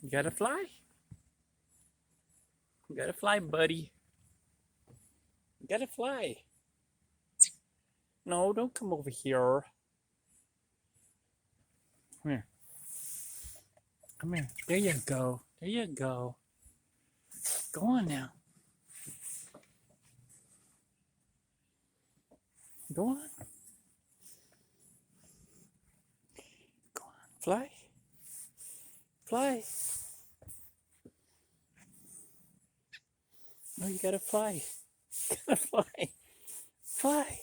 You gotta fly. You gotta fly, buddy. You gotta fly. No, don't come over here. Come here. Come here. There you go. There you go. Go on now. Go on. Go on. Fly. Fly. No, you gotta fly. You gotta fly. Fly.